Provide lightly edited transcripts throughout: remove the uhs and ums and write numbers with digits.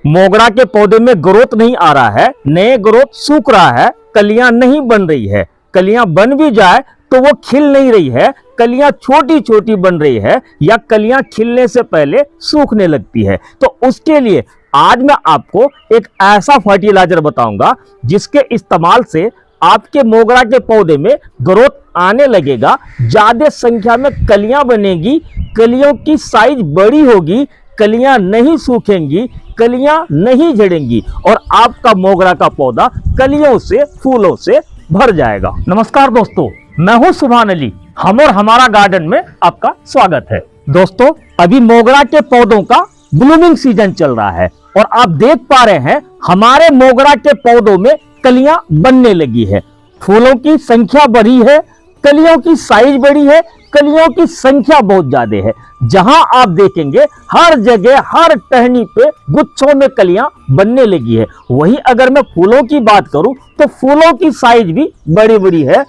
मोगरा के पौधे में ग्रोथ नहीं आ रहा है, नए ग्रोथ सूख रहा है, कलियां नहीं बन रही है, कलियां बन भी जाए तो वो खिल नहीं रही है, कलियां छोटी छोटी बन रही है या कलियां खिलने से पहले सूखने लगती है, तो उसके लिए आज मैं आपको एक ऐसा फर्टिलाइजर बताऊंगा जिसके इस्तेमाल से आपके मोगरा के पौधे में ग्रोथ आने लगेगा, ज्यादा संख्या में कलियां बनेगी, कलियों की साइज बड़ी होगी, कलियां नहीं सूखेंगी, कलियां नहीं झड़ेंगी और आपका मोगरा का पौधा कलियों से फूलों से भर जाएगा। नमस्कार दोस्तों, मैं हूं सुभान अली, हम और हमारा गार्डन में आपका स्वागत है। दोस्तों, अभी मोगरा के पौधों का ब्लूमिंग सीजन चल रहा है और आप देख पा रहे हैं हमारे मोगरा के पौधों में कलियां बनने लगी है, फूलों की संख्या बढ़ी है, कलियों की साइज बड़ी है, कलियों की संख्या बहुत ज्यादा है। जहां आप देखेंगे हर जगह हर टहनी पे गुच्छों में कलियां बनने लगी है। वहीं अगर मैं फूलों की बात करूं तो फूलों की साइज भी बड़ी बड़ी है।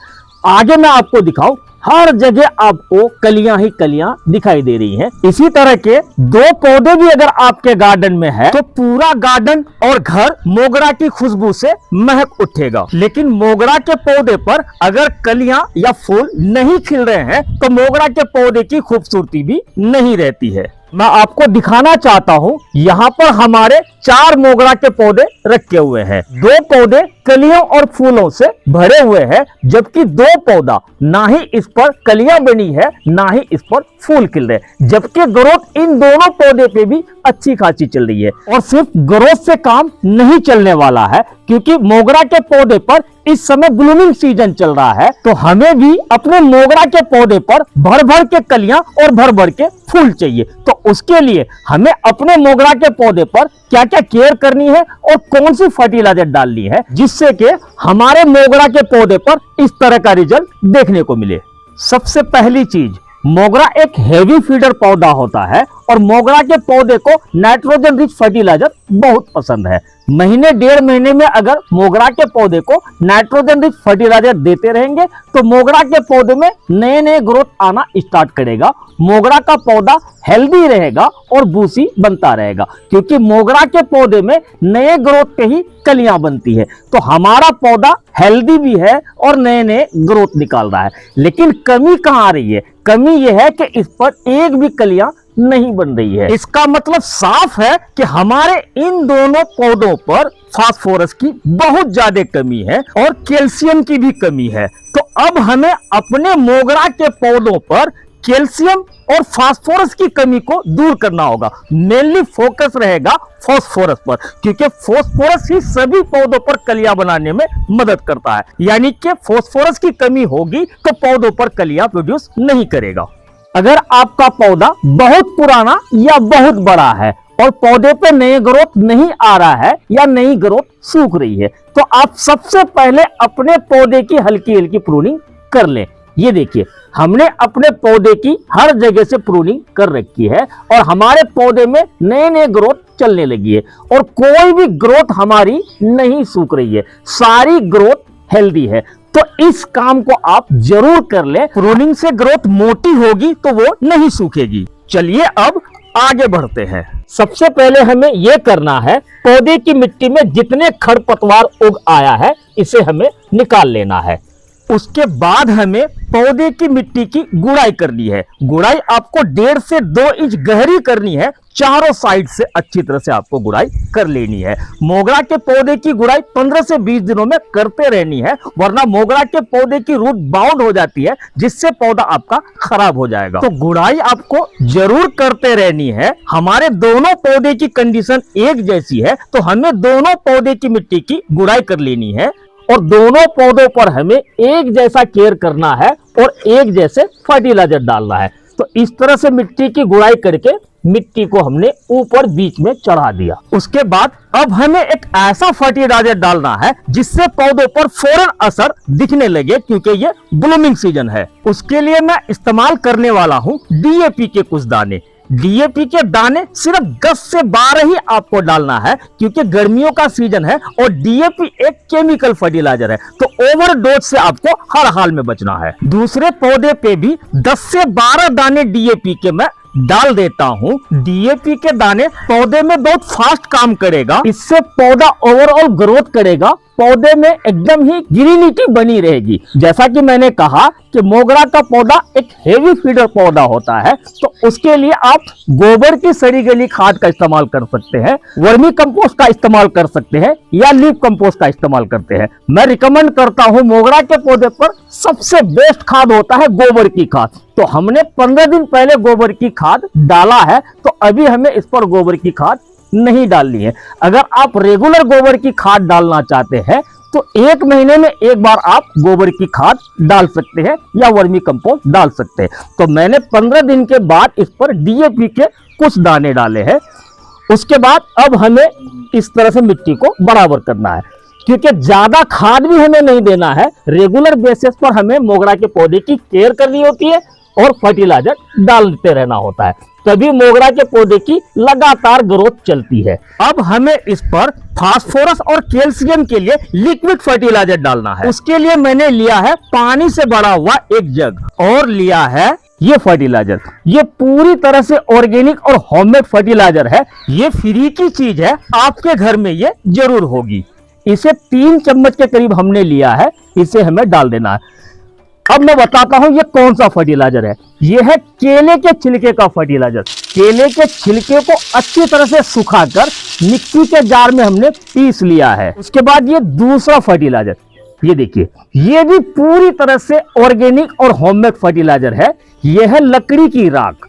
आगे मैं आपको दिखाऊं, हर जगह आपको कलियां ही कलियां दिखाई दे रही हैं। इसी तरह के दो पौधे भी अगर आपके गार्डन में है तो पूरा गार्डन और घर मोगरा की खुशबू से महक उठेगा। लेकिन मोगरा के पौधे पर अगर कलियां या फूल नहीं खिल रहे हैं तो मोगरा के पौधे की खूबसूरती भी नहीं रहती है। मैं आपको दिखाना चाहता हूं, यहाँ पर हमारे 4 मोगरा के पौधे रखे हुए हैं। 2 पौधे कलियों और फूलों से भरे हुए हैं, जबकि 2 पौधा ना ही इस पर कलियां बनी है ना ही इस पर फूल खिल रहे, जबकि ग्रोथ इन दोनों पौधे पे भी अच्छी खासी चल रही है। और सिर्फ ग्रोथ से काम नहीं चलने वाला है, क्योंकि मोगरा के पौधे पर इस समय ब्लूमिंग सीजन चल रहा है, तो हमें भी अपने मोगरा के पौधे पर भर भर के कलियां और भर भर के फूल चाहिए। तो उसके लिए हमें अपने मोगरा के पौधे पर क्या क्या केयर करनी है और कौन सी फर्टिलाइजर डालनी है जिससे कि हमारे मोगरा के पौधे पर इस तरह का रिजल्ट देखने को मिले। सबसे पहली चीज, मोगरा एक हेवी फीडर पौधा होता है और मोगरा के पौधे को नाइट्रोजन रिच फर्टिलाइजर बहुत पसंद है। महीने 1.5 महीने में अगर मोगरा के पौधे को नाइट्रोजन रिच फर्टिलाइजर देते रहेंगे तो मोगरा के पौधे में नए नए ग्रोथ आना स्टार्ट करेगा, मोगरा का पौधा हेल्दी रहेगा और बूसी बनता रहेगा, क्योंकि मोगरा के पौधे में नए ग्रोथ पे ही कलियां बनती है। तो हमारा पौधा हेल्दी भी है और नए नए ग्रोथ निकाल रहा है। लेकिन कमी कहां आ रही है? कमी यह है कि इस पर एक भी कलियां नहीं बन रही है। इसका मतलब साफ है कि हमारे इन दोनों पौधों पर फास्फोरस की बहुत ज्यादा कमी है और कैल्शियम की भी कमी है। तो अब हमें अपने मोगरा के पौधों पर कैल्शियम और फास्फोरस की कमी को दूर करना होगा। मेनली फोकस रहेगा फास्फोरस पर, क्योंकि फास्फोरस ही सभी पौधों पर कलियां बनाने में मदद करता है। यानी कि फास्फोरस की कमी होगी तो पौधों पर कलियां प्रोड्यूस नहीं करेगा। अगर आपका पौधा बहुत पुराना या बहुत बड़ा है और पौधे पे नए ग्रोथ नहीं आ रहा है या नई ग्रोथ सूख रही है, तो आप सबसे पहले अपने पौधे की हल्की हल्की प्रूनिंग कर लें। ये देखिए, हमने अपने पौधे की हर जगह से प्रूनिंग कर रखी है और हमारे पौधे में नए नए ग्रोथ चलने लगी है और कोई भी ग्रोथ हमारी नहीं सूख रही है, सारी ग्रोथ हेल्दी है। तो इस काम को आप जरूर कर ले। प्रूनिंग से ग्रोथ मोटी होगी तो वो नहीं सूखेगी। चलिए अब आगे बढ़ते हैं। सबसे पहले हमें यह करना है, पौधे की मिट्टी में जितने खरपतवार उग आया है इसे हमें निकाल लेना है। उसके बाद हमें पौधे की मिट्टी की गुड़ाई करनी है। गुड़ाई आपको 1.5 से 2 इंच गहरी करनी है, चारों साइड से अच्छी तरह से आपको गुड़ाई कर लेनी है। मोगरा के पौधे की गुड़ाई 15 से 20 दिनों में करते रहनी है, वरना मोगरा के पौधे की रूट बाउंड हो जाती है जिससे पौधा आपका खराब हो जाएगा। तो गुड़ाई आपको जरूर करते रहनी है। हमारे दोनों पौधे की कंडीशन एक जैसी है तो हमें दोनों पौधे की मिट्टी की गुड़ाई कर लेनी है और दोनों पौधों पर हमें एक जैसा केयर करना है और एक जैसे फर्टिलाइजर डालना है। तो इस तरह से मिट्टी की गुड़ाई करके मिट्टी को हमने ऊपर बीच में चढ़ा दिया। उसके बाद अब हमें एक ऐसा फर्टिलाइजर डालना है जिससे पौधों पर फौरन असर दिखने लगे, क्योंकि ये ब्लूमिंग सीजन है। उसके लिए मैं इस्तेमाल करने वाला हूँ डीएपी के कुछ दाने। डीएपी के दाने सिर्फ 10 से 12 ही आपको डालना है, क्योंकि गर्मियों का सीजन है और डीएपी एक केमिकल फर्टिलाइजर है, तो ओवरडोज से आपको हर हाल में बचना है। दूसरे पौधे पे भी 10 से 12 दाने डीएपी के मैं डाल देता हूँ। डीएपी के दाने पौधे में बहुत फास्ट काम करेगा, इससे पौधा ओवरऑल ग्रोथ करेगा, पौधे में एकदम ही ग्रीनिटी बनी रहेगी। जैसा कि मैंने कहा कि मोगरा का पौधा एक हेवी फीडर पौधा होता है, तो उसके लिए आप गोबर की सड़ी गली खाद का इस्तेमाल कर सकते हैं, वर्मी कंपोस्ट का इस्तेमाल कर सकते हैं या लीफ कंपोस्ट का इस्तेमाल करते हैं। मैं रिकमेंड करता हूं, मोगरा के पौधे पर सबसे बेस्ट खाद होता है गोबर की खाद। तो हमने 15 दिन पहले गोबर की खाद डाला है, तो अभी हमें इस पर गोबर की खाद नहीं डालनी है। अगर आप रेगुलर गोबर की खाद डालना चाहते हैं तो 1 महीने में एक बार आप गोबर की खाद डाल सकते हैं या वर्मी कंपोस्ट डाल सकते हैं। तो मैंने 15 दिन के बाद इस पर डीएपी के कुछ दाने डाले हैं। उसके बाद अब हमें इस तरह से मिट्टी को बराबर करना है, क्योंकि ज्यादा खाद भी हमें नहीं देना है। रेगुलर बेसिस पर हमें मोगरा के पौधे की केयर करनी होती है और फर्टिलाइजर डालते रहना होता है, तभी मोगरा के पौधे की लगातार ग्रोथ चलती है। अब हमें इस पर फास्फोरस और कैल्शियम के लिए लिक्विड फर्टिलाइजर डालना है। उसके लिए मैंने लिया है पानी से भरा हुआ एक जग और लिया है ये फर्टिलाइजर। ये पूरी तरह से ऑर्गेनिक और होममेड फर्टिलाइजर है। ये फ्री की चीज है, आपके घर में ये जरूर होगी। इसे 3 चम्मच के करीब हमने लिया है, इसे हमें डाल देना है। अब मैं बताता हूं ये कौन सा फर्टिलाइजर है। ये है केले के छिलके का फर्टिलाइजर। केले के छिलके को अच्छी तरह से सुखाकर मिक्सी के जार में हमने पीस लिया है। उसके बाद ये दूसरा फर्टिलाइजर, ये देखिए, ये भी पूरी तरह से ऑर्गेनिक और होममेड फर्टिलाइजर है। ये है लकड़ी की राख।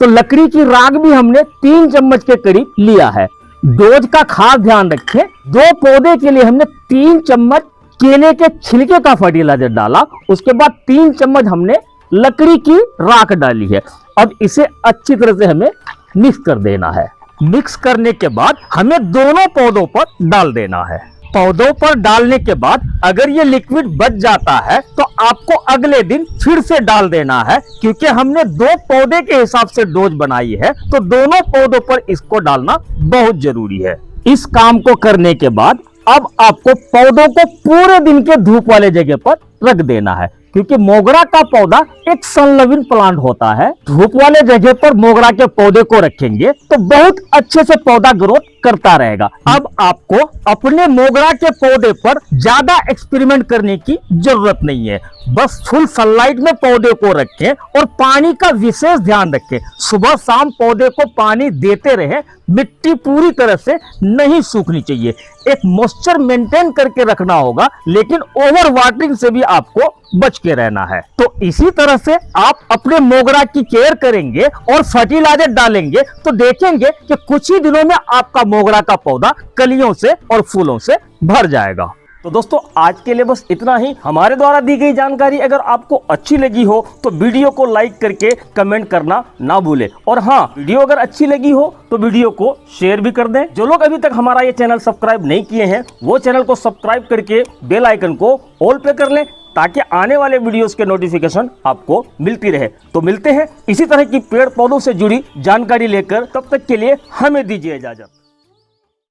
तो लकड़ी की राख भी हमने 3 चम्मच के करीब लिया है। डोज का खास ध्यान रखें। 2 पौधे के लिए हमने 3 चम्मच केले के छिलके का फर्टिलाइजर डाला, उसके बाद 3 चम्मच हमने लकड़ी की राख डाली है। अब इसे अच्छी तरह से हमें मिक्स कर देना है। मिक्स करने के बाद हमें दोनों पौधों पर डाल देना है। पौधों पर डालने के बाद अगर ये लिक्विड बच जाता है तो आपको अगले दिन फिर से डाल देना है, क्योंकि हमने 2 पौधे के हिसाब से डोज बनाई है, तो दोनों पौधों पर इसको डालना बहुत जरूरी है। इस काम को करने के बाद अब आपको पौधों को पूरे दिन के धूप वाले जगह पर रख देना है, क्योंकि मोगरा का पौधा एक सनलविंग प्लांट होता है। धूप वाले जगह पर मोगरा के पौधे को रखेंगे तो बहुत अच्छे से पौधा ग्रोथ करता रहेगा। अब आपको अपने मोगरा के पौधे पर ज्यादा एक्सपेरिमेंट करने की जरूरत नहीं है। बस फुल सनलाइट में पौधे को रखें और पानी का विशेष ध्यान रखें। सुबह शाम पौधे को पानी देते रहे। मिट्टी पूरी तरह से नहीं सूखनी चाहिए, एक मॉइस्चर मेंटेन करके रखना होगा, लेकिन ओवर वाटरिंग से भी आपको बच के रहना है। तो इसी तरह से आप अपने मोगरा की केयर करेंगे और फर्टिलाइजर डालेंगे तो देखेंगे कि कुछ ही दिनों में आपका मोगरा का पौधा कलियों से और फूलों से भर जाएगा। तो दोस्तों आज के लिए बस इतना ही। हमारे द्वारा दी गई जानकारी अगर आपको अच्छी लगी हो तो वीडियो को लाइक करके कमेंट करना ना भूलें। और हाँ, वीडियो अगर अच्छी लगी हो तो वीडियो को शेयर भी कर दें। जो लोग अभी तक हमारा ये चैनल सब्सक्राइब नहीं किए हैं वो चैनल को सब्सक्राइब करके बेल आइकन को ऑल पे कर लें, ताकि आने वाले वीडियोस के नोटिफिकेशन आपको मिलती रहे। तो मिलते हैं इसी तरह की पेड़ पौधों से जुड़ी जानकारी लेकर, तब तक के लिए हमें दीजिए इजाजत।